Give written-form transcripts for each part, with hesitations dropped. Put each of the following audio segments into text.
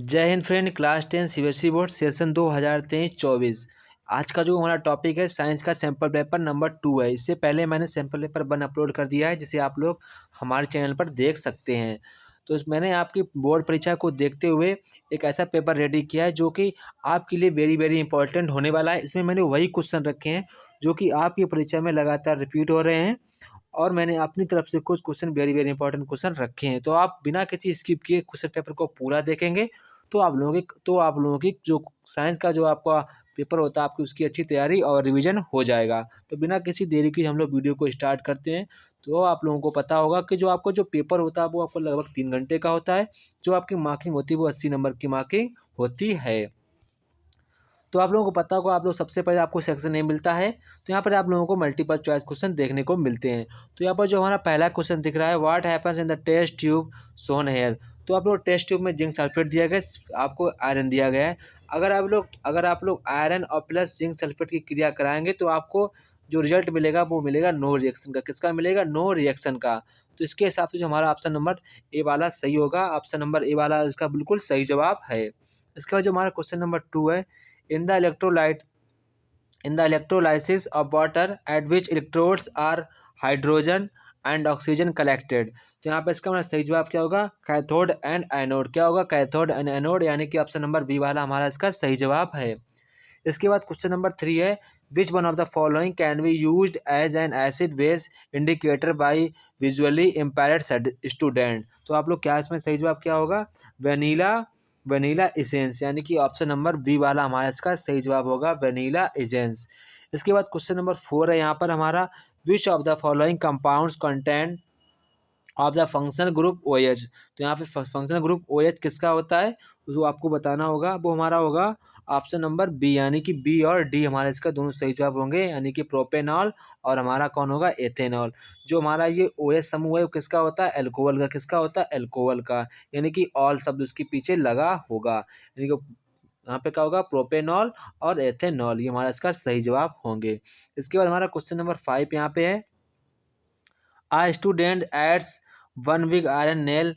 जय Hind friend. Class 10 CBSE board session 2023-24। आज का जो हमारा टॉपिक है साइंस का सैंपल पेपर नंबर 2 है। इससे पहले मैंने सैंपल पेपर 1 अपलोड कर दिया है, जिसे आप लोग हमारे चैनल पर देख सकते हैं। तो मैंने आपकी बोर्ड परीक्षा को देखते हुए एक ऐसा पेपर रेडी किया है जो कि आपके लिए वेरी वेरी इंपॉर्टेंट होने वाला है। इसमें मैंने वही क्वेश्चन रखे हैं जो कि आपकी परीक्षा में लगातार रिपीट हो रहे हैं, और मैंने अपनी तरफ से कुछ question very very important question रखे हैं। तो आप बिना किसी स्किप किए क्वेश्चन पेपर को पूरा देखेंगे तो आप लोगों की जो साइंस का जो आपका पेपर होता है, आपकी उसकी अच्छी तैयारी और रिवीजन हो जाएगा। तो बिना किसी देरी के हम लोग वीडियो को स्टार्ट करते हैं। तो आप लोगों को पता होगा कि जो आपका जो पेपर होता है वो आपको लगभग 3 घंटे का होता है। जो आपकी मार्किंग होती है वो 80 नंबर की मार्किंग होती है। तो आप लोगों को पता होगा, आप लोग सबसे पहले आपको सेक्शन ए मिलता है। तो यहाँ पर आप लोगों को मल्टीपल चॉइस क्वेश्चन देखने को मिलते हैं। तो यहाँ पर जो हमारा पहला क्वेश्चन दिख रहा है, what happens in the test tube shown here. तो आप लोग टेस्ट ट्यूब में जिंक सल्फेट दिया गया है, आपको आयरन दिया गया है। अगर आप लोग आयरन और प्लस जिंक सल्फेट की क्रिया कराएंगे तो आपको जो रिजल्ट मिलेगा वो मिलेगा नो रिएक्शन का। किसका मिलेगा? नो रिएक्शन का। तो इसके हिसाब से जो हमारा ऑप्शन नंबर ए वाला सही होगा। ऑप्शन नंबर ए वाला इसका बिल्कुल सही जवाब है। इसके बाद जो हमारा क्वेश्चन नंबर 2 है, in the electrolyte in the electrolysis of water at which electrodes are hydrogen and oxygen collected। तो यहाँ पे इसका हमारा सही जवाब क्या होगा? Cathode and anode. क्या होगा? कैथोड एंड एनोड, यानी कि ऑप्शन नंबर बी वाला हमारा इसका सही जवाब है। इसके बाद क्वेश्चन नंबर 3 है, which one of the following can be used as an acid base indicator by visually impaired student. तो आप लोग क्या इसमें सही जवाब क्या होगा? वेनीला वेनीला इसेंस, यानी कि ऑप्शन नंबर बी वाला हमारा इसका सही जवाब होगा, वेनीला इसेंस। इसके बाद क्वेश्चन नंबर 4 है यहाँ पर हमारा, which of the following compounds content of the functional group O H. तो यहाँ पे फंक्शनल ग्रुप ओ एच किसका होता है जो आपको बताना होगा, वो हमारा होगा ऑप्शन नंबर बी, यानी कि बी और डी हमारा इसका दोनों सही जवाब होंगे, यानी कि प्रोपेनॉल और हमारा कौन होगा? एथेनॉल। जो हमारा ये ओ एच समूह है वो किसका होता है? एल्कोहल का। किसका होता है? एल्कोहल का, यानी कि ऑल शब्द उसके पीछे लगा होगा, यानी कि यहाँ पे क्या होगा? प्रोपेनॉल और एथेनॉल, ये हमारा इसका सही जवाब होंगे। इसके बाद हमारा क्वेश्चन नंबर 5 यहाँ पे है, a student adds one big iron nail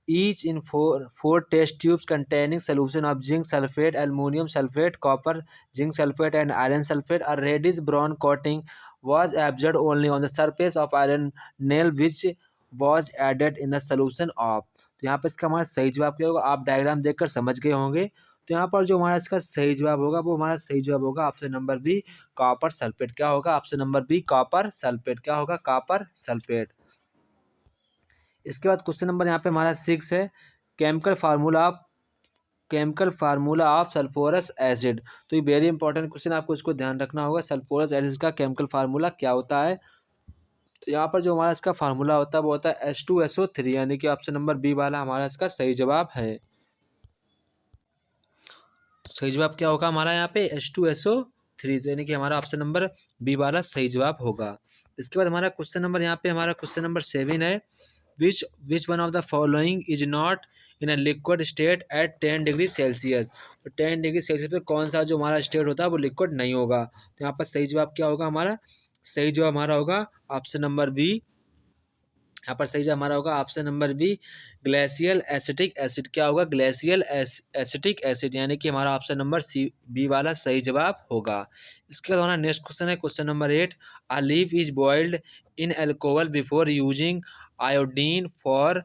each in four test tubes containing solution of zinc sulfate, aluminum sulfate, copper, zinc sulfate and iron sulfate. A reddish brown coating was observed only on the surface of iron nail which was added in the solution of। तो यहाँ पर इसका हमारा सही जवाब क्या होगा? आप डायग्राम देखकर समझ गए होंगे। तो यहाँ पर जो हमारा इसका सही जवाब होगा वो हमारा सही जवाब होगा option number B, copper sulphate. क्या होगा? Option number B, copper sulphate. क्या होगा? Copper sulphate. इसके बाद क्वेश्चन नंबर यहाँ पे हमारा 6 है, chemical formula of sulphurous acid. तो ये वेरी इंपॉर्टेंट क्वेश्चन, आपको इसको ध्यान रखना होगा। सल्फोरस एसिड का केमिकल फार्मूला क्या होता है? तो यहाँ पर जो हमारा इसका फार्मूला होता है वो होता है H2SO3, यानी कि ऑप्शन नंबर बी वाला हमारा इसका सही जवाब है। सही जवाब क्या होगा हमारा यहाँ पे? H2SO3, तो यानी कि हमारा ऑप्शन नंबर बी वाला सही जवाब होगा। इसके बाद हमारा क्वेश्चन नंबर यहाँ पे हमारा क्वेश्चन नंबर 7 है, which one of the following is not in a liquid state at 10 degree Celsius. तो 10 डिग्री सेल्सियस पे कौन सा जो हमारा स्टेट होता है वो लिक्विड नहीं होगा। तो यहाँ पर सही जवाब क्या होगा हमारा? सही जवाब हमारा होगा ऑप्शन नंबर बी। यहाँ पर सही जवाब हमारा होगा option number B, glacial acetic acid. क्या होगा? ग्लेशियल एसिटिक एसिड, यानी कि हमारा ऑप्शन नंबर सी बी वाला सही जवाब होगा। इसके बाद हमारा नेक्स्ट क्वेश्चन है question number 8, a leaf is boiled in alcohol before using iodine for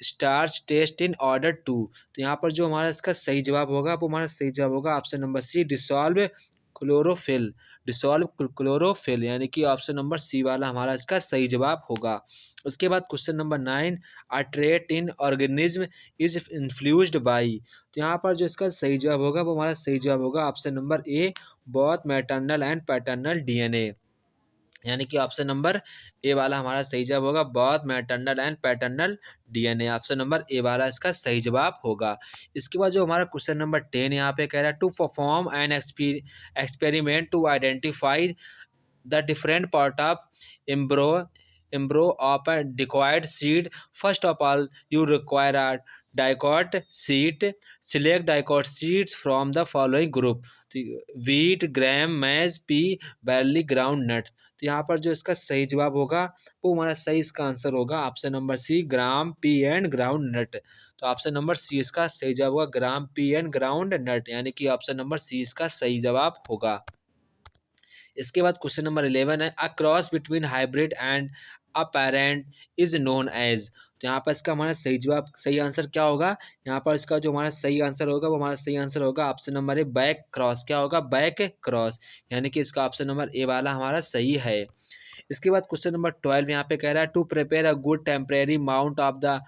starch test in order to. तो यहाँ पर जो हमारा इसका सही जवाब होगा वो हमारा सही जवाब होगा option number C, dissolve chlorophyll. Dissolve chlorophyll, यानी कि ऑप्शन नंबर सी वाला हमारा इसका सही जवाब होगा। उसके बाद question number 9, a trait in organism is influenced by. तो यहाँ पर जो इसका सही जवाब होगा वो हमारा सही जवाब होगा option number A, both maternal and paternal DNA, यानी कि ऑप्शन नंबर ए वाला हमारा सही जवाब होगा, both maternal and paternal DNA. Option number A वाला इसका सही जवाब होगा। इसके बाद जो हमारा क्वेश्चन नंबर 10 यहाँ पे कह रहा है, to perform an experiment to identify the different part of embryo of a dicot seed, first of all you require a dicot seat, select dicot seeds from the following group, तो wheat, ग्राम, मैज, P, बैरली, ground nut. तो यहाँ पर जो इसका सही जवाब होगा वो हमारा सही इसका आंसर होगा option number C, gram, pea and ground nut. तो ऑप्शन नंबर सी इसका सही जवाब होगा, gram, pea and ground nut, यानी कि ऑप्शन नंबर सी इसका सही जवाब होगा। इसके बाद क्वेश्चन नंबर 11 है, a cross between hybrid and a parent is known as. तो यहाँ पर इसका हमारा सही जवाब, सही आंसर क्या होगा? यहाँ पर इसका जो हमारा सही आंसर होगा वो हमारा सही आंसर होगा option number A, back cross. क्या होगा? बैक क्रॉस, यानी कि इसका ऑप्शन नंबर ए वाला हमारा सही है। इसके बाद क्वेश्चन नंबर 12 यहाँ पे कह रहा है, to prepare a good temporary mount of the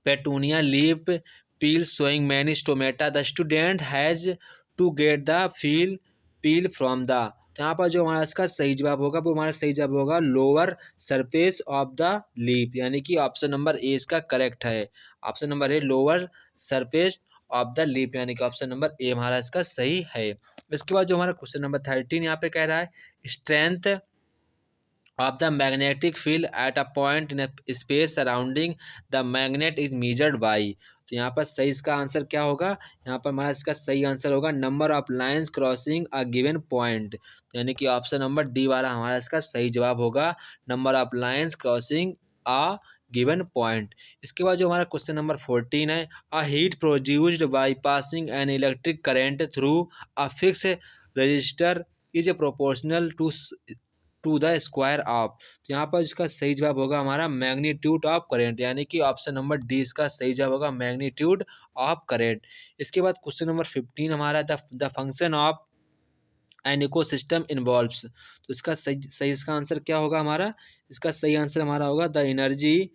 petunia leaf peel showing many stomata, the student has to get the peel from the। तो यहाँ पर जो हमारा इसका सही जवाब होगा वो हमारा सही जवाब होगा lower surface of the leaf, यानी कि ऑप्शन नंबर ए इसका करेक्ट है। Option number A, lower surface of the leaf, यानी कि ऑप्शन नंबर ए हमारा इसका सही है। इसके बाद जो हमारा क्वेश्चन नंबर 13 यहाँ पे कह रहा है, strength of the magnetic field at a point in a space surrounding the magnet is measured by। तो यहाँ पर सही इसका आंसर क्या होगा? यहाँ पर हमारा इसका सही आंसर होगा number of lines crossing a given point, यानी कि ऑप्शन नंबर डी वाला हमारा इसका सही जवाब होगा, number of lines crossing a given point. इसके बाद जो हमारा क्वेश्चन नंबर 14 है, a heat produced by passing an electric current through a fix resistor is a proportional to the square of. तो यहाँ पर इसका सही जवाब होगा हमारा मैग्नीट्यूड ऑफ करेंट, यानी कि ऑप्शन नंबर डी इसका सही जवाब होगा मैग्नीट्यूड ऑफ करेंट। इसके बाद क्वेश्चन नंबर 15 हमारा the function of an ecosystem involves. तो इसका सही इसका आंसर क्या होगा हमारा? इसका सही आंसर हमारा होगा energy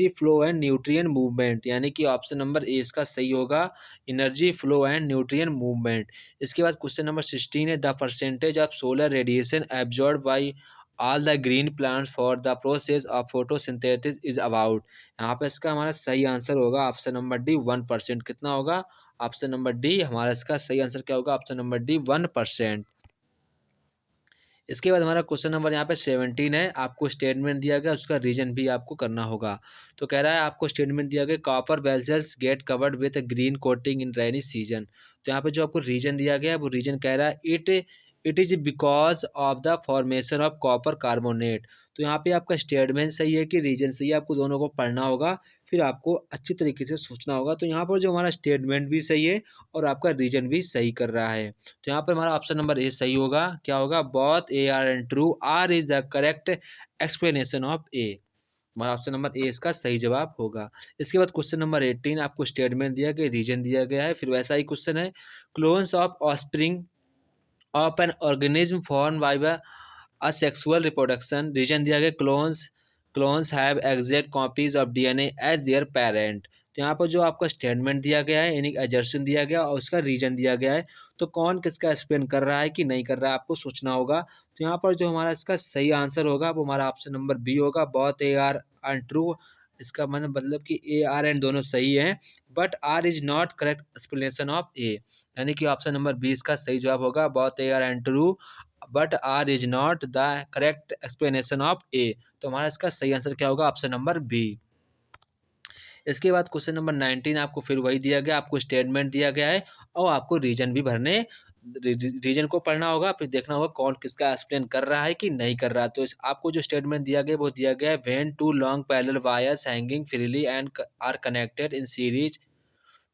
flow and nutrient movement, यानी कि ऑप्शन नंबर ए इसका सही होगा, energy flow and nutrient movement. इसके बाद क्वेश्चन नंबर 16 है, the percentage of solar radiation absorb by all the green plants for the process of photosynthesis is about. यहाँ पे इसका हमारा सही आंसर होगा ऑप्शन नंबर डी, 1%। कितना होगा? ऑप्शन नंबर डी हमारा इसका सही आंसर क्या होगा? Option number D, 1%। इसके बाद हमारा क्वेश्चन नंबर यहाँ पे 17 है, आपको स्टेटमेंट दिया गया उसका रीजन भी आपको करना होगा। तो कह रहा है आपको स्टेटमेंट दिया गया, copper vessels get covered with green coating in rainy season. तो यहाँ पे जो आपको रीजन दिया गया है वो रीजन कह रहा है, it is because of the formation of copper carbonate. तो यहाँ पे आपका स्टेटमेंट सही है कि रीजन सही है, आपको दोनों को पढ़ना होगा, फिर आपको अच्छी तरीके से सोचना होगा। तो यहाँ पर जो हमारा स्टेटमेंट भी सही है और आपका रीजन भी सही कर रहा है। तो यहाँ पर हमारा ऑप्शन नंबर ए सही होगा। क्या होगा? Both A R and true, R is the correct explanation of A. हमारा ऑप्शन नंबर ए इसका सही जवाब होगा। इसके बाद क्वेश्चन नंबर 18, आपको स्टेटमेंट दिया गया, रीजन दिया गया है, फिर वैसा ही क्वेश्चन है, clones of offspring of an organism form by asexual reproduction। Reason दिया गया, clones have exact copies of DNA as their parent. तो यहाँ पर जो आपका स्टेटमेंट दिया गया है यानी एजर्शन दिया गया और उसका रीजन दिया गया है, तो कौन किसका एक्सप्लेन कर रहा है कि नहीं कर रहा है आपको सोचना होगा। तो यहाँ पर जो हमारा इसका सही आंसर होगा वो हमारा ऑप्शन नंबर बी होगा, both A R and true. इसका मतलब कि ए आर एंड दोनों सही हैं, but R is not correct explanation of A, यानी कि ऑप्शन नंबर बी इसका सही जवाब होगा, both A R and true but R is not the correct explanation of A. तो हमारा इसका सही आंसर क्या होगा? Option number B. इसके बाद क्वेश्चन नंबर 19, आपको फिर वही दिया गया, आपको स्टेटमेंट दिया गया है और आपको रीजन भी भरने, रीजन को पढ़ना होगा, फिर देखना होगा कौन किसका एक्सप्लेन कर रहा है कि नहीं कर रहा। तो आपको जो स्टेटमेंट दिया गया वो दिया गया है, when two long parallel wires hanging freely and are connected in series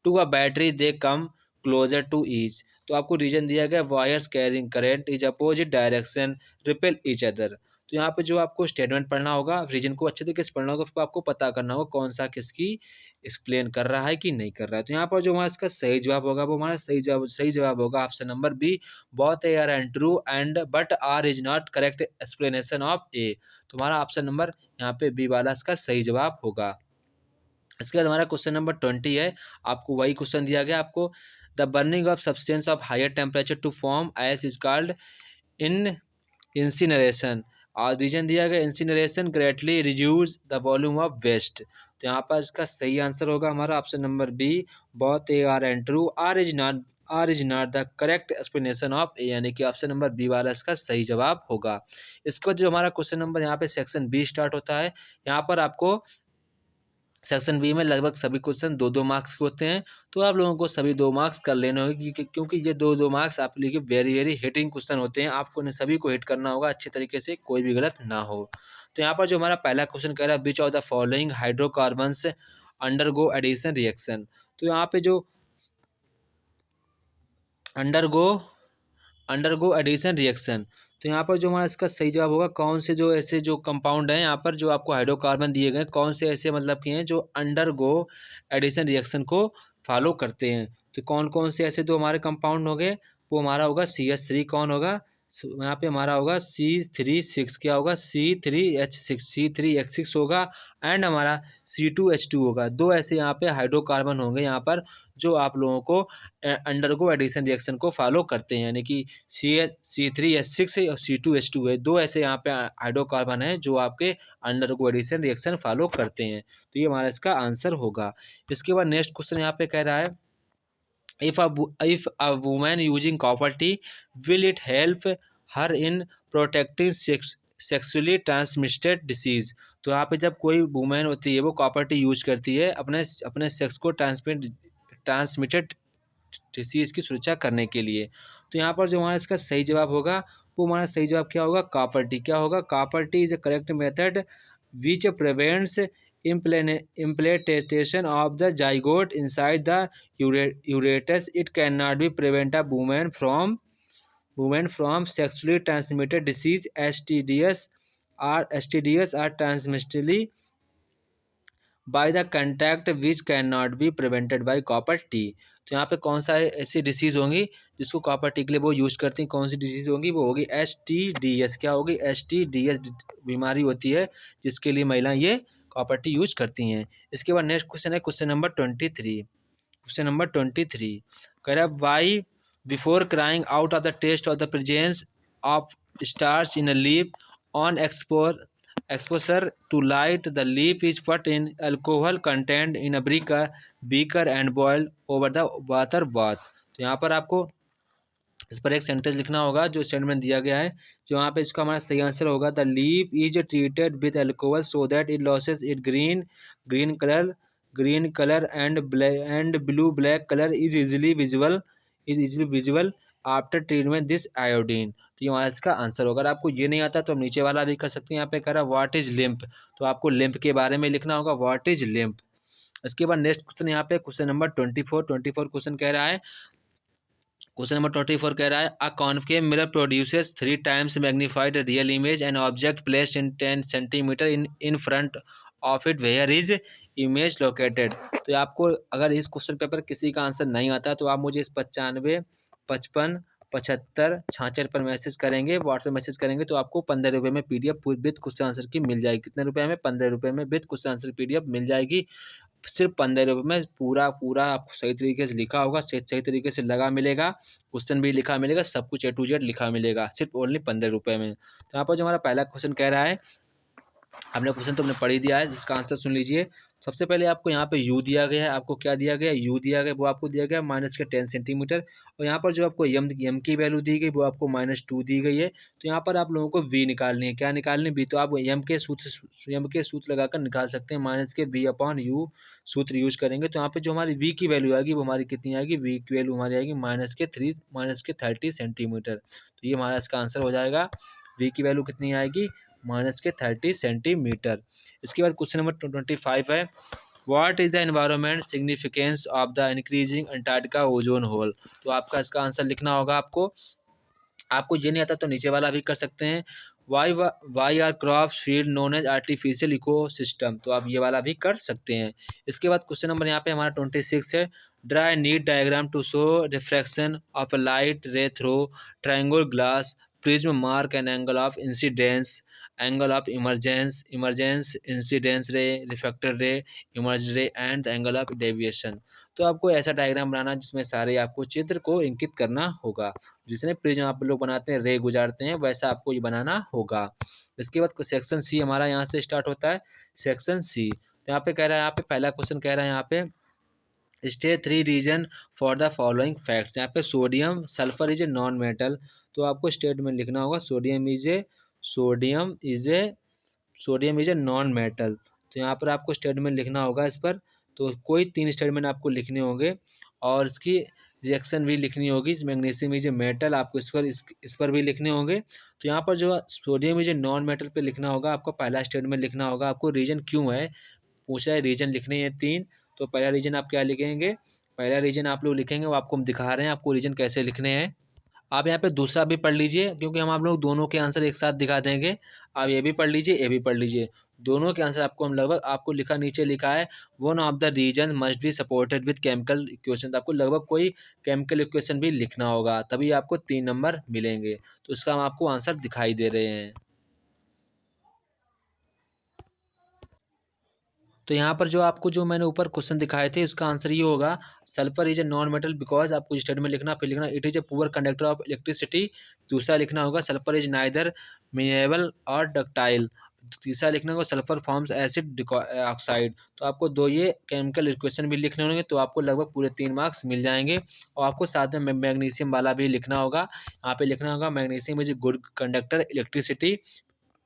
to a battery they come closer to each. तो आपको रीजन दिया गया, wires carrying current is opposite direction repel each other. तो यहाँ पे जो आपको स्टेटमेंट पढ़ना होगा, रीजन को अच्छे तरीके से पढ़ना होगा, फिर आपको पता करना होगा कौन सा किसकी एक्सप्लेन कर रहा है कि नहीं कर रहा है। तो यहाँ पर जो हमारा इसका सही जवाब होगा वो हमारा सही जवाब होगा option number B, both A R and true and but R is not correct explanation of A. तो हमारा ऑप्शन नंबर यहाँ पे बी वाला इसका सही जवाब होगा। इसके बाद हमारा क्वेश्चन नंबर 20 है, आपको वही क्वेश्चन दिया गया, आपको the burning of substance of higher temperature to form ash is called in incineration. और रीजन दिया गया, incineration greatly reduce the volume of waste. तो यहाँ पर इसका सही आंसर होगा हमारा option number B, both A R and true, R is not the correct explanation of A, यानी कि ऑप्शन नंबर बी वाला इसका सही जवाब होगा। इसके बाद जो हमारा क्वेश्चन नंबर यहाँ पे सेक्शन बी स्टार्ट होता है, यहाँ पर आपको सेक्शन बी में लगभग सभी क्वेश्चन 2-2 मार्क्स के होते हैं, तो आप लोगों को सभी 2 मार्क्स कर लेने होंगे क्योंकि ये 2-2 मार्क्स आप लोगों के वेरी वेरी हिटिंग क्वेश्चन होते हैं। आपको उन्हें सभी को हिट करना होगा अच्छे तरीके से, कोई भी गलत ना हो। तो यहाँ पर जो हमारा पहला क्वेश्चन कह रहा है which of the following hydrocarbons undergo addition reaction. तो यहाँ पे जो अंडरगो अंडरगो एडिशन रिएक्शन, तो यहाँ पर जो हमारा इसका सही जवाब होगा कौन से जो ऐसे जो कंपाउंड हैं यहाँ पर जो आपको हाइड्रोकार्बन दिए गए कौन से ऐसे मतलब कि हैं जो अंडरगो एडिशन रिएक्शन को फॉलो करते हैं। तो कौन कौन से ऐसे जो हमारे कंपाउंड हो गए वो हमारा होगा CH3 कौन होगा यहाँ पे हमारा होगा C36 क्या होगा C3H6 होगा एंड हमारा C2H2 होगा। दो ऐसे यहाँ पे हाइड्रोकार्बन होंगे यहाँ पर जो आप लोगों को अंडरगो एडिशन रिएक्शन को फॉलो करते हैं, यानी कि C3H6 और C2H2 है। दो ऐसे यहाँ पे हाइड्रोकार्बन हैं जो आपके अंडरगो एडिशन रिएक्शन फॉलो करते हैं। तो ये हमारा इसका आंसर होगा। इसके बाद नेक्स्ट क्वेश्चन यहाँ पे कह रहा है if a woman using copper tea, will it help her in protecting sexually transmitted disease. तो यहाँ पे जब कोई वुमेन होती है वो कॉपर टी यूज करती है अपने सेक्स को ट्रांसमिटेड डिसीज़ की सुरक्षा करने के लिए। तो यहाँ पर जो हमारा इसका सही जवाब होगा वो हमारा सही जवाब क्या होगा कॉपर टी। क्या होगा copper T is a correct method which prevents implantation of the zygote inside the ureter. It cannot be prevent a woman from sexually transmitted disease STDs are transmitted by the contact which cannot be prevented by copper tea। तो यहाँ पे कौन सा ऐसी disease होंगी जिसको copper T के लिए वो यूज़ करती हैं, कौन सी डिसीज़ होगी वो होगी STDs। क्या होगी STDs बीमारी होती है जिसके लिए महिलाएं ये कॉपर टी यूज करती हैं। इसके बाद नेक्स्ट क्वेश्चन है क्वेश्चन नंबर 23 कह रहा है why before carrying out of the test of the presence of starch in a leaf on exposure to light the leaf is put in alcohol contained in a beaker and boiled over the water bath। तो यहाँ पर आपको इस पर एक sentence लिखना होगा जो स्टेटमेंट दिया गया है, जो यहाँ पे इसका हमारा सही आंसर होगा the leaf is treated with alcohol so that it losses it green colour and blue black colour is easily visual after treatment this iodine. तो ये हमारा इसका आंसर होगा। अगर आपको ये नहीं आता तो हम नीचे वाला भी कर सकते हैं। यहाँ पे कह रहा है व्हाट इज लिम्प, तो आपको लिम्प के बारे में लिखना होगा व्हाट इज लिम्प। इसके बाद नेक्स्ट क्वेश्चन यहाँ पे क्वेश्चन नंबर 24 क्वेश्चन कह रहा है क्वेश्चन नंबर 24 कह रहा है a concave mirror produces 3 times magnified real image and object placed in 10 centimetre in front of it where is image located. तो आपको अगर इस क्वेश्चन पेपर किसी का आंसर नहीं आता तो आप मुझे इस 95 55 75 66 पर मैसेज करेंगे, व्हाट्सएप मैसेज करेंगे तो आपको 15 रुपये में PDF विद क्वेश्चन आंसर की मिल जाएगी। कितने रुपये में 15 रुपये में विद क्वेश्चन आंसर PDF मिल जाएगी। सिर्फ 15 रुपये में पूरा आपको सही तरीके से लिखा होगा, सही तरीके से लगा मिलेगा, क्वेश्चन भी लिखा मिलेगा, सब कुछ A to Z लिखा मिलेगा सिर्फ ओनली 15 रुपये में। तो यहाँ पर जो हमारा पहला क्वेश्चन कह रहा है हमने क्वेश्चन तो हमने पढ़ ही दिया है, जिसका आंसर सुन लीजिए। सबसे पहले आपको यहाँ पे U दिया गया है, आपको क्या दिया गया है U दिया गया, वो आपको दिया गया -10 सेंटीमीटर और यहाँ पर जो आपको m की वैल्यू दी गई वो आपको -2 दी गई है। तो यहाँ पर आप लोगों को V निकालनी है, क्या निकालनी है V, तो आप m के सूत्र लगाकर निकाल सकते हैं, -V/U सूत्र यूज करेंगे। तो यहाँ पे जो हमारी V की वैल्यू आएगी वो हमारी कितनी आएगी, V की वैल्यू हमारी आएगी -30 सेंटीमीटर। तो ये हमारा इसका आंसर हो जाएगा। V की वैल्यू कितनी आएगी -30 सेंटीमीटर। इसके बाद क्वेश्चन नंबर 25 है what is the environment significance of the increasing Antarctica ozone hole. तो आपका इसका आंसर लिखना होगा आपको ये नहीं आता तो नीचे वाला भी कर सकते हैं। Why are crops field known as artificial ecosystem, तो आप ये वाला भी कर सकते हैं। इसके बाद क्वेश्चन नंबर यहाँ पे हमारा 26 है draw a neat diagram to show reflection of a light ray through triangle glass prism mark an angle of incidence angle of emergence incidence ray reflected ray emerge ray and the angle of deviation. तो आपको ऐसा diagram बनाना जिसमें सारे आपको चित्र को इंकित करना होगा, जिसने प्रिज्म आप लोग बनाते हैं रे गुजारते हैं वैसा आपको ये बनाना होगा। इसके बाद सेक्शन C हमारा यहाँ से स्टार्ट होता है। सेक्शन C तो यहाँ पे कह रहा है, यहाँ पे पहला क्वेश्चन कह रहा है यहाँ पे state 3 reason for the following facts. यहाँ पे sodium sulphur is a non metal, तो आपको स्टेटमेंट लिखना होगा sodium is a non metal. तो तो यहाँ पर आपको स्टेटमेंट लिखना होगा इस पर। तो कोई 3 स्टेटमेंट आपको लिखने होंगे और इसकी रिएक्शन भी लिखनी होगी। मैग्नीशियम इज ए मेटल, आपको इस पर भी लिखने होंगे। तो यहाँ पर जो sodium is a non metal पे लिखना होगा, आपको पहला स्टेटमेंट लिखना होगा। आपको रीजन क्यों है पूछा है, रीजन लिखने हैं 3। तो पहला रीजन आप क्या लिखेंगे, पहला रीजन आप लोग लिखेंगे वो आपको हम दिखा रहे हैं आपको रीजन कैसे लिखने हैं। आप यहाँ पे दूसरा भी पढ़ लीजिए क्योंकि हम आप लोग दोनों के आंसर एक साथ दिखा देंगे। आप ये भी पढ़ लीजिए, ये भी पढ़ लीजिए, दोनों के आंसर आपको हम लगभग आपको लिखा नीचे लिखा है one of the reason must be supported with chemical equation. आपको लगभग कोई केमिकल इक्वेशन भी लिखना होगा तभी आपको 3 नंबर मिलेंगे। तो इसका हम आपको आंसर दिखाई दे रहे हैं। तो यहाँ पर जो आपको जो मैंने ऊपर क्वेश्चन दिखाए थे इसका आंसर ये होगा sulphur is a non metal because आपको स्टेटमेंट लिखना, फिर लिखना it is a poor conductor of electricity. दूसरा लिखना होगा सल्फर इज नाइदर मिनेबल और डक्टाइल। तीसरा लिखना होगा सल्फर फॉर्म्स एसिड ऑक्साइड। तो आपको दो ये केमिकल इक्वेशन भी लिखने होंगे तो आपको लगभग पूरे 3 मार्क्स मिल जाएंगे। और आपको साथ में मैग्नीशियम वाला भी लिखना होगा। यहाँ पे लिखना होगा magnesium is a good conductor electricity.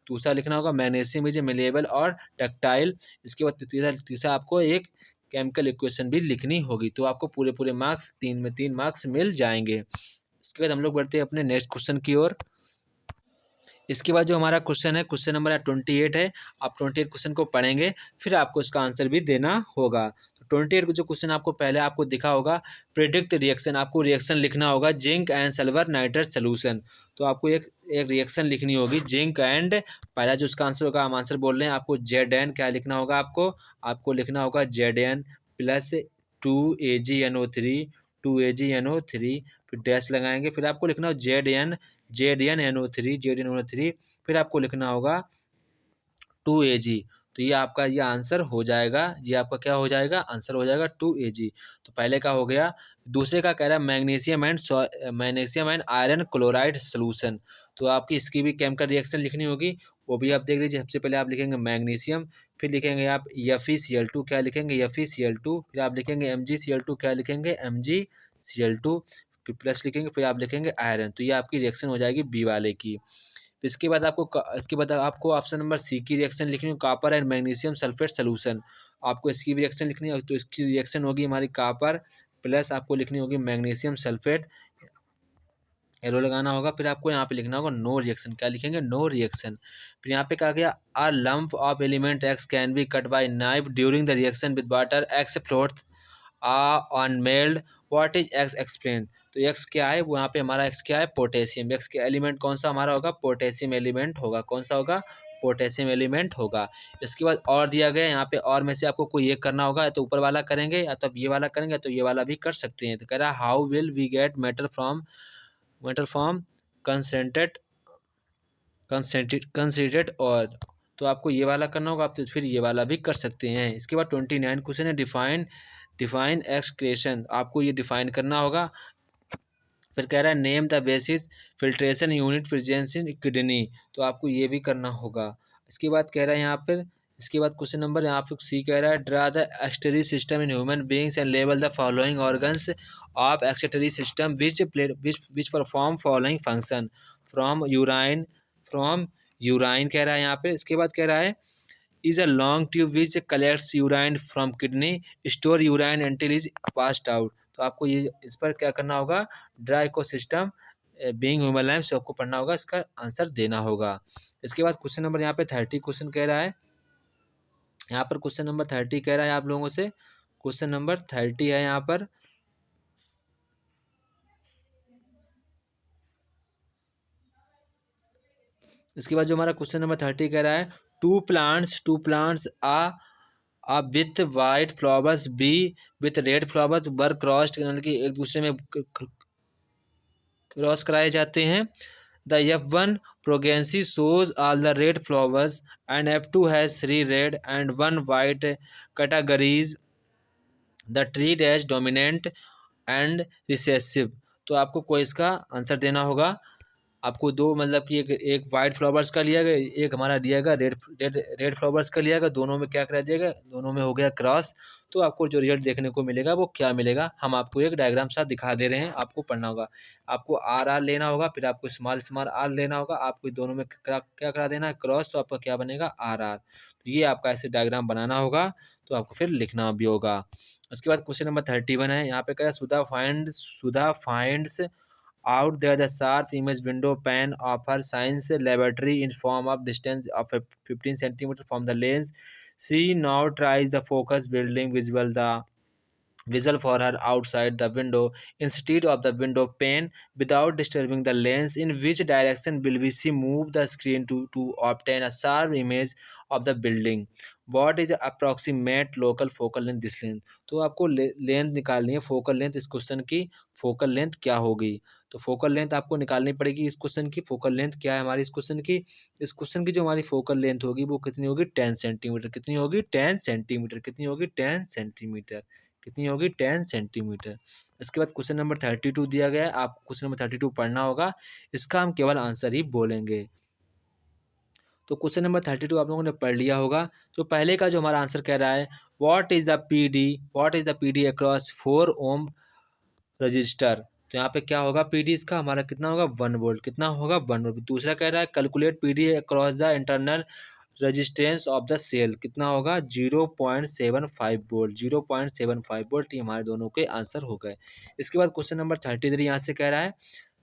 दूसरा लिखना होगा मैग्नीशियम इज मेलेबल और डक्टाइल। इसके बाद तीसरा आपको एक केमिकल इक्वेशन भी लिखनी होगी। तो आपको पूरे पूरे मार्क्स 3 में 3 मार्क्स मिल जाएंगे। इसके बाद हम लोग बढ़ते हैं अपने नेक्स्ट क्वेश्चन की ओर। इसके बाद जो हमारा क्वेश्चन है, क्वेश्चन नंबर 28 है। आप 28 क्वेश्चन को पढ़ेंगे फिर आपको इसका आंसर भी देना होगा। तो 28 को जो क्वेश्चन आपको पहले आपको दिखा होगा प्रेडिक्ट रिएक्शन, आपको रिएक्शन लिखना होगा zinc and silver nitrate solution. तो आपको एक रिएक्शन लिखनी होगी जिंक एंड, पहला जो उसका आंसर होगा हम आंसर बोल रहे हैं आपको ZN क्या लिखना होगा, आपको लिखना होगा ZN प्लस 2AgNO3 2AgNO3 फिर डैश लगाएंगे। फिर आपको लिखना हो ZnNO3 फिर आपको लिखना होगा 2Ag। तो ये आपका ये आंसर हो जाएगा, ये आपका क्या हो जाएगा आंसर हो जाएगा 2Ag। तो पहले का हो गया। दूसरे का कह रहा है magnesium and iron chloride solution. तो आपकी इसकी भी केमिकल रिएक्शन लिखनी होगी, वो भी आप देख लीजिए। सबसे पहले आप लिखेंगे मैग्नीशियम, फिर लिखेंगे आप FeCl2 क्या लिखेंगे FeCl2, फिर आप लिखेंगे MgCl2 क्या लिखेंगे MgCl2, फिर प्लस लिखेंगे, फिर आप लिखेंगे आयरन। तो ये आपकी रिएक्शन हो जाएगी बी वाले की। तो इसके बाद आपको ऑप्शन नंबर सी की रिएक्शन लिखनी है copper and magnesium sulphate solution. आपको इसकी भी रिएक्शन लिखनी है। तो इसकी रिएक्शन होगी हमारी कॉपर प्लस आपको लिखनी होगी मैग्नीशियम सल्फेट, एरो लगाना होगा। फिर आपको यहाँ पे लिखना होगा नो रिएक्शन, क्या लिखेंगे नो रिएक्शन। फिर यहाँ पे कहा गया a lump of element X can be cut by knife during the reaction with water X floats on melt what is X explain. तो एक्स क्या है, वो यहाँ पे हमारा एक्स क्या है पोटेशियम। एक्स के एलिमेंट कौन सा हमारा होगा पोटेशियम एलिमेंट होगा। कौन सा होगा पोटेशियम एलिमेंट होगा। इसके बाद और दिया गया यहाँ पे और में से आपको कोई एक करना होगा, या तो ऊपर वाला करेंगे या तो आप ये वाला करेंगे या तो ये वाला भी कर सकते हैं। तो कह रहा है how will we get metal from concentrate concentrate और। तो आपको ये वाला करना होगा, आप तो फिर ये वाला भी कर सकते हैं। इसके बाद 29 क्वेश्चन है डिफाइन एक्सक्रेशन, आपको ये डिफाइन करना होगा। फिर कह रहा है name the basis filtration unit presence in kidney, तो आपको ये भी करना होगा। इसके बाद कह रहा है यहाँ पर, इसके बाद क्वेश्चन नंबर यहाँ पे सी कह रहा है draw the excretory system in human beings and label the following organs of excretory system which perform following function from urine कह रहा है यहाँ पे। इसके बाद कह रहा है is a long tube which collects urine from kidney store urine until is passed out. तो आपको ये इस पर क्या करना होगा draw ecosystem being human life से आपको पढ़ना होगा, इसका आंसर देना होगा। इसके बाद क्वेश्चन नंबर यहाँ पे 30 क्वेश्चन कह रहा है। यहाँ पर क्वेश्चन नंबर 30 कह रहा है आप लोगों से, क्वेश्चन नंबर 30 है यहाँ पर। इसके बाद जो हमारा क्वेश्चन नंबर 30 कह रहा है two plants a with white flowers b with red flowers were crossed, मतलब कि एक दूसरे में क्रॉस कराए जाते हैं। The F1 progeny shows all the red flowers and F2 has 3 red and 1 white categories. The tree dash dominant and recessive। तो आपको कोई इसका आंसर देना होगा। आपको दो मतलब कि एक वाइट फ्लावर्स का लिया गया, एक हमारा दिया गया रेड फ्लावर्स का लिया गया, दोनों में क्या करा दिया गया, दोनों में हो गया क्रॉस। तो आपको जो रिजल्ट देखने को मिलेगा वो क्या मिलेगा, हम आपको एक डायग्राम साथ दिखा दे रहे हैं, आपको पढ़ना होगा। आपको आर आर लेना होगा, फिर आपको स्मॉल आर लेना होगा, आपको दोनों में क्या करा देना है, क्रॉस, तो आपका क्या बनेगा, आर आर। तो ये आपका ऐसे डायग्राम बनाना होगा, तो आपको फिर लिखना भी होगा। उसके बाद क्वेश्चन नंबर 31 है, यहाँ पे कह रहा है सुधा finds out there the sharp image window pane of her science laboratory in form of distance of 15 centimeter from the lens. She now tries the focus building visual for her outside the window instead of the window pane without disturbing the lens. In which direction will we see move the screen to obtain a sharp image of the building? What is the approximate local focal length this length? तो आपको length निकालनी है, focal length इस question की focal length क्या होगी। तो focal length आपको निकालनी पड़ेगी इस क्वेश्चन की। फोकल लेंथ क्या है हमारी इस क्वेश्चन की जो हमारी फोकल लेंथ होगी वो कितनी होगी, 10 सेंटीमीटर। कितनी होगी, 10 सेंटीमीटर। कितनी होगी, 10 सेंटीमीटर। कितनी होगी, 10 सेंटीमीटर। इसके बाद क्वेश्चन नंबर 32 दिया गया है, आपको क्वेश्चन नंबर 32 पढ़ना होगा, इसका हम केवल आंसर ही बोलेंगे। तो क्वेश्चन नंबर 32 आप लोगों ने पढ़ लिया होगा। तो पहले का जो हमारा आंसर कह रहा है, what is the PD across 4 ohm resistor. तो यहाँ पे क्या होगा, पीडी इसका हमारा कितना होगा, 1 वोल्ट। कितना होगा, 1 वोल्ट। दूसरा कह रहा है calculate PD across the internal resistance of the cell. कितना होगा, 0.75 वोल्ट। 0.75 वोल्ट। ये हमारे दोनों के आंसर हो गए। इसके बाद क्वेश्चन नंबर 33 यहाँ से कह रहा है,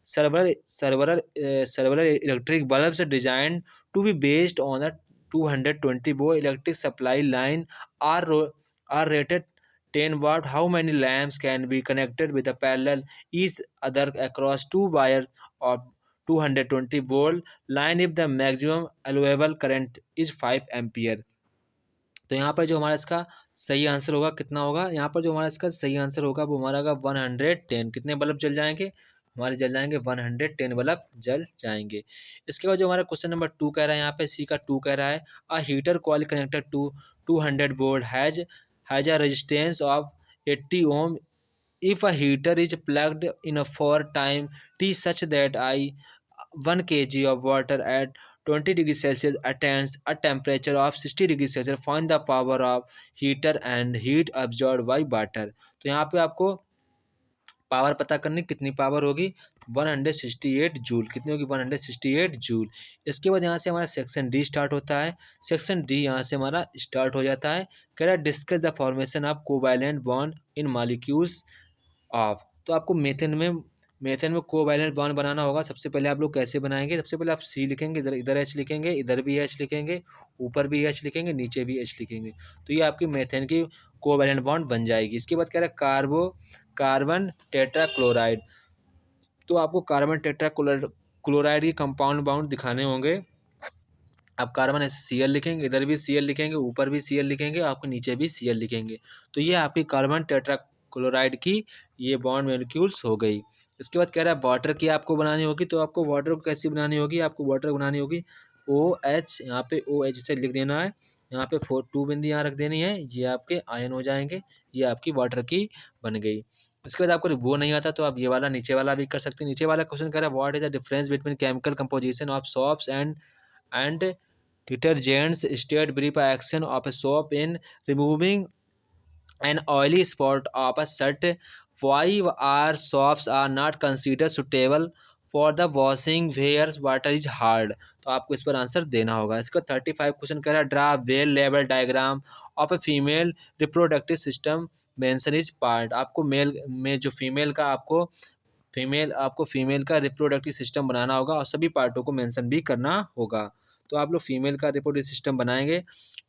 several electric bulbs designed to be based on a 220 volt electric supply line are rated 10 watt. How many lamps can be connected with a parallel each other across two wires of 220 volt line if the maximum allowable current is 5 ampere? तो यहाँ पर जो हमारा इसका सही answer होगा कितना होगा, यहाँ पर जो हमारा इसका सही आंसर होगा वो हमारा होगा 110। कितने बल्ब जल जाएंगे, हमारे जल जाएंगे 110 बल्ब जल जाएंगे। इसके बाद जो हमारा क्वेश्चन नंबर 2 कह रहा है, यहाँ पे सी का 2 कह रहा है, a heater coil connected to 200 volt has a resistance of 80 ohm if a heater is plugged in a for time t such that I 1 kg of water at 20 degrees Celsius attains a temperature of 60 degrees Celsius, find the power of heater and heat absorbed by water। तो यहाँ पे आपको power पता करनी, कितनी power होगी, 168 joule. कितनी होगी, 168 जूल। इसके बाद यहाँ से हमारा सेक्शन डी स्टार्ट होता है। सेक्शन डी यहाँ से हमारा स्टार्ट हो जाता है। कह रहा है discuss the formation of covalent bond in molecules of. तो आपको मेथन में कोवैलेंट बॉन्ड बनाना होगा। सबसे पहले आप लोग कैसे बनाएंगे, सबसे पहले आप सी लिखेंगे, इधर एच लिखेंगे, इधर भी एच लिखेंगे, ऊपर भी एच लिखेंगे, नीचे भी एच लिखेंगे। तो ये आपकी मेथेन की कोवैलेंट बॉन्ड बन जाएगी। इसके बाद कह रहा है कार्बन टेट्राक्लोराइड। तो आपको कार्बन टेट्राक्लोराइड की कंपाउंड बॉन्ड दिखाने होंगे। आप कार्बन ऐसे Cl लिखेंगे, इधर भी Cl लिखेंगे, ऊपर भी Cl लिखेंगे, आपको नीचे भी Cl लिखेंगे। तो ये आपकी कार्बन टेट्राक्लोराइड की ये बॉन्ड मॉलिक्यूल्स हो गई। इसके बाद कह रहा है वाटर की आपको बनानी होगी। तो आपको वाटर को कैसी बनानी होगी, आपको वाटर बनानी होगी OH, यहाँ पे OH से लिख देना है, यहाँ पे 2 बिंदी यहाँ रख देनी है, ये आपके आयन हो जाएंगे, ये आपकी वाटर की बन गई। इसके बाद आपको वो नहीं आता तो आप ये वाला नीचे वाला भी कर सकते हैं। नीचे वाला क्वेश्चन कह रहा है what is the difference between chemical composition of soaps and detergents state brief action of a soap in removing an oily spot of a shirt. Why are soaps are not considered suitable for the washing where water is hard? तो आपको इस पर answer देना होगा। इसका 35 question कह रहा है draw well level diagram of a female reproductive system mention is part. आपको मेल में जो फीमेल का रिप्रोडक्टिव सिस्टम बनाना होगा और सभी पार्टों को मेंशन भी करना होगा। तो आप लोग फीमेल का रिप्रोडक्टिव सिस्टम बनाएंगे,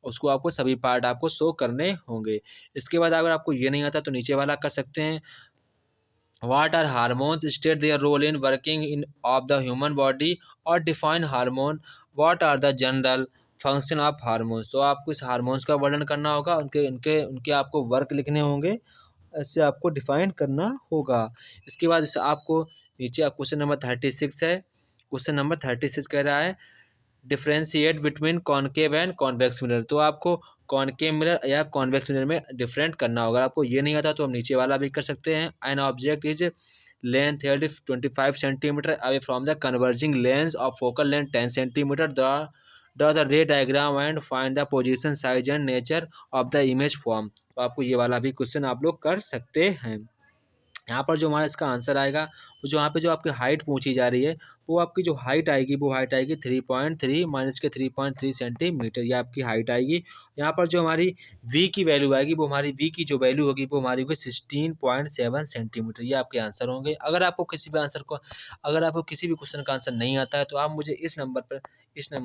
उसको आपको सभी पार्ट आपको शो करने होंगे। इसके बाद अगर आपको ये नहीं आता तो नीचे वाला कर सकते हैं। What are hormones? State their role in working in of the human body or define hormone. What are the general function of hormones? तो आपको इस हार्मोन्स का वर्णन करना होगा, उनके आपको वर्क लिखने होंगे, ऐसे आपको डिफाइन करना होगा। इसके बाद इस आपको नीचे क्वेश्चन नंबर 36 है। क्वेश्चन नंबर 36 कह रहा है differentiate between concave and convex mirror. तो आपको कॉनकेव मिरर या कॉन्वेक्स मिरर में डिफरेंट करना होगा। आपको ये नहीं आता तो हम नीचे वाला भी कर सकते हैं। An object is length held 25 centimetre away from the converging lens of focal length 10 centimetre. Draw the रे diagram and find the position size and nature of the image form. तो आपको ये वाला भी क्वेश्चन आप लोग कर सकते हैं। यहाँ पर जो हमारा इसका आंसर आएगा, वो जो यहाँ पे जो आपकी हाइट पूछी जा रही है, वो आपकी जो हाइट आएगी वो हाइट आएगी 3.3 माइनस के 3.3 सेंटीमीटर, ये आपकी हाइट आएगी। यहाँ पर जो हमारी वी की वैल्यू आएगी, वो हमारी वी की जो वैल्यू होगी वो हमारी होगी 16.7 सेंटीमीटर। ये आपके आंसर होंगे। अगर आपको किसी भी क्वेश्चन का आंसर नहीं आता है तो आप मुझे इस नंबर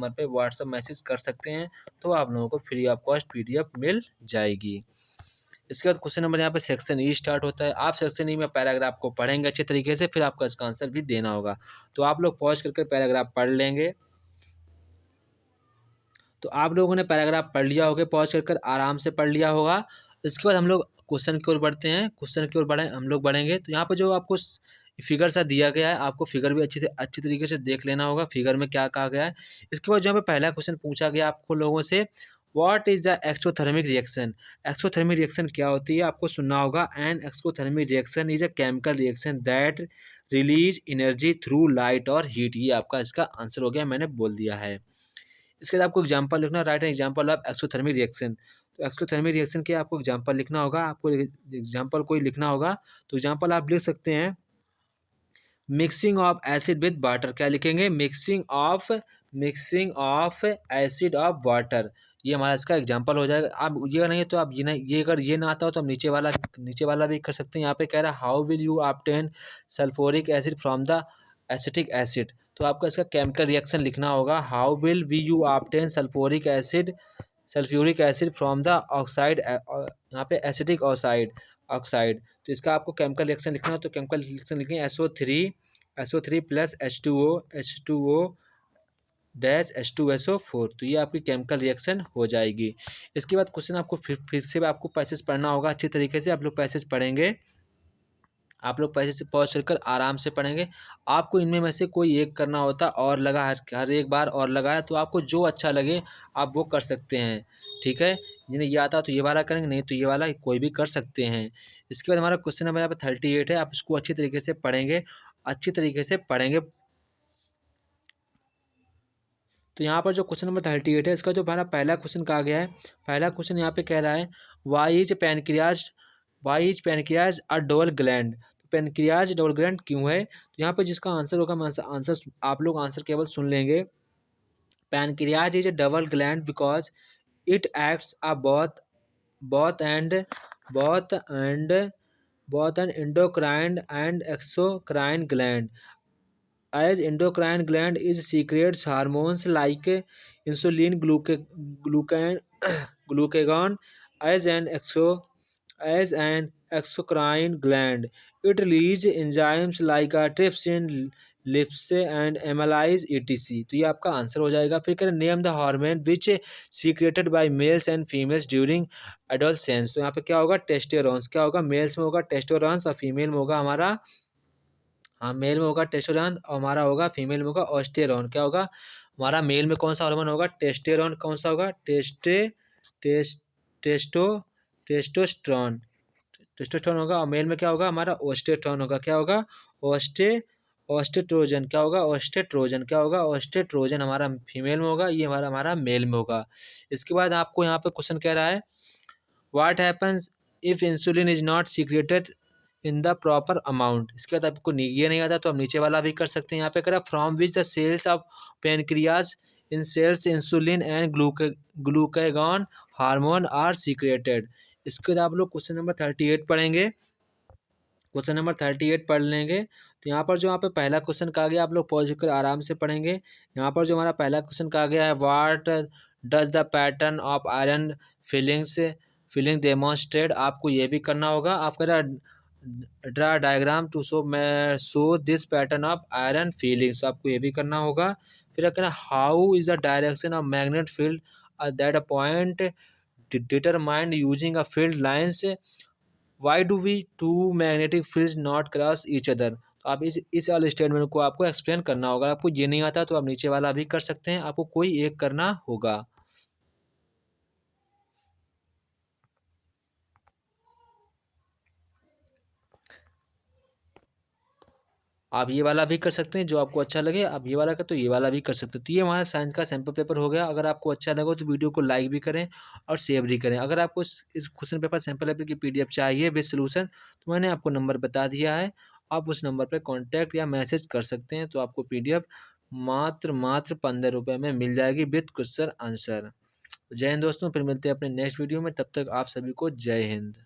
पर व्हाट्सअप मैसेज कर सकते हैं, तो आप लोगों को फ्री ऑफ कॉस्ट PDF मिल जाएगी। इसके बाद क्वेश्चन नंबर यहाँ पे सेक्शन ई स्टार्ट होता है। आप सेक्शन ई में पैराग्राफ को पढ़ेंगे अच्छे तरीके से, फिर आपका इसका आंसर भी देना होगा। तो आप लोग पॉज करके पैराग्राफ पढ़ लेंगे। तो आप लोगों ने पैराग्राफ पढ़ लिया होगा, पॉज कर आराम से पढ़ लिया होगा। इसके बाद हम लोग क्वेश्चन की ओर बढ़ते हैं। क्वेश्चन की ओर हम लोग बढ़ेंगे। तो यहाँ पर जो आपको फिगर सा दिया गया है, आपको फिगर भी अच्छी तरीके से देख लेना होगा, फिगर में क्या कहा गया है। इसके बाद जहाँ पे पहला क्वेश्चन पूछा गया आपको लोगों से, what is the exothermic reaction. Exothermic reaction क्या होती है आपको सुनना होगा। An exothermic reaction is a chemical reaction that release energy through light और हीट। ये आपका इसका आंसर हो गया, मैंने बोल दिया है। इसके बाद आपको एग्जांपल लिखना, right an example of exothermic reaction. तो एक्सोथर्मिक रिएक्शन के आपको एग्जांपल लिखना होगा, आपको एग्जांपल कोई लिखना होगा। तो एग्जांपल आप लिख सकते हैं, mixing of acid with water. क्या लिखेंगे, mixing of acid of water. ये हमारा इसका एग्जांपल हो जाएगा। आप ये नहीं है तो आप ये नहीं, ये अगर ये ना आता हो तो हम नीचे वाला भी कर सकते हैं। यहाँ पे कह रहा है how will you obtain sulphuric acid from the acetic acid. तो आपको इसका केमिकल रिएक्शन लिखना होगा, how will we you obtain sulphuric acid from the oxide, यहाँ पे एसिटिक ऑक्साइड। तो इसका आपको केमिकल रिएक्शन लिखना हो तो केमिकल रिएक्शन लिखें SO3 plus H2O dash H2SO4। तो ये आपकी केमिकल रिएक्शन हो जाएगी। इसके बाद क्वेश्चन आपको फिर से आपको पैसेज पढ़ना होगा अच्छी तरीके से। आप लोग पैसेज पढ़ेंगे, आप लोग पैसे से पॉज कर आराम से पढ़ेंगे। आपको इनमें में से कोई एक करना होता और लगा हर एक बार और लगाया, तो आपको जो अच्छा लगे आप वो कर सकते हैं, ठीक है। जिन्हें ये आता तो ये वाला करेंगे, नहीं तो ये वाला कोई भी कर सकते हैं। इसके बाद हमारा क्वेश्चन नंबर यहाँ पे 38 है। आप इसको अच्छी तरीके से पढ़ेंगे। तो यहाँ पर जो क्वेश्चन नंबर 38 है, इसका जो हमारा पहला क्वेश्चन कहा गया है, पहला क्वेश्चन यहाँ पे कह रहा है why is pancreas a double gland. तो पैनक्रियाज डबल ग्लैंड क्यों है, तो यहाँ पे जिसका आंसर होगा, मैं आंसर आप लोग आंसर केवल सुन लेंगे। Pancreas is a double gland because it acts a both and both and both an endocrine and exocrine gland, as endocrine gland is secretes hormones like insulin, glucagon, glucagon. as an exo as an exocrine gland, it releases enzymes like trypsin, lipase and amylase ETC। तो ये आपका answer हो जाएगा। फिर करें name the hormone which secreted by males and females during adolescence. तो यहाँ पे क्या होगा, टेस्टोस्टेरोन्स। क्या होगा, मेल्स में होगा टेस्टोस्टेरोन्स और फीमेल में होगा हमारा, हाँ मेल में होगा टेस्टोस्टेरोन और हमारा होगा फीमेल में होगा ऑस्टेरोन। क्या होगा, हमारा मेल में कौन सा हार्मोन होगा, टेस्टेरोन। कौन सा होगा, टेस्ट टेस्टो टेस्टोस्टेरोन टेस्टोस्टेरोन होगा। और मेल में क्या होगा, हमारा ओस्टेट्रॉन होगा। क्या होगा, ऑस्टेट्रोजन। क्या होगा, ऑस्टेट्रोजन। क्या होगा, ऑस्टेट्रोजन हमारा फीमेल में होगा, ये हमारा मेल में होगा। इसके बाद आपको यहाँ पे क्वेश्चन कह रहा है, what happens if insulin is not secreted in the proper amount. इसके बाद आपको ये नहीं आता तो हम नीचे वाला भी कर सकते हैं। यहाँ पे करा from which the cells of pancreas in cells insulin and glucagon hormone are secreted. इसके बाद आप लोग क्वेश्चन नंबर 38 पढ़ेंगे। क्वेश्चन नंबर 38 पढ़ लेंगे। तो यहाँ पर जो यहाँ पे पहला क्वेश्चन कहा गया, आप लोग पॉज कर आराम से पढ़ेंगे। यहाँ पर जो हमारा पहला क्वेश्चन कहा गया है, what does the pattern of iron filling demonstrate. आपको ये भी करना होगा। आप कह रहा draw diagram to show this pattern of iron filings. आपको ये भी करना होगा। फिर कहना how is the direction of magnet field that a point determined using a field lines. Why do we two magnetic fields not cross each other. तो आप इस वाले स्टेटमेंट को आपको एक्सप्लेन करना होगा। आपको ये नहीं आता तो आप नीचे वाला भी कर सकते हैं, आपको कोई एक करना होगा। आप ये वाला भी कर सकते हैं, जो आपको अच्छा लगे आप ये वाला कर तो ये वाला भी कर सकते हो। तो ये हमारा साइंस का सैम्पल पेपर हो गया। अगर आपको अच्छा लगा तो वीडियो को लाइक भी करें और शेयर भी करें। अगर आपको इस क्वेश्चन पेपर सैम्पल पेपर की PDF चाहिए विद सॉल्यूशन, तो मैंने आपको नंबर बता दिया है, आप उस नंबर पर कॉन्टैक्ट या मैसेज कर सकते हैं। तो आपको PDF मात्र 15 रुपये में मिल जाएगी विद क्वेश्चन आंसर। जय हिंद दोस्तों, फिर मिलते हैं अपने नेक्स्ट वीडियो में। तब तक आप सभी को जय हिंद।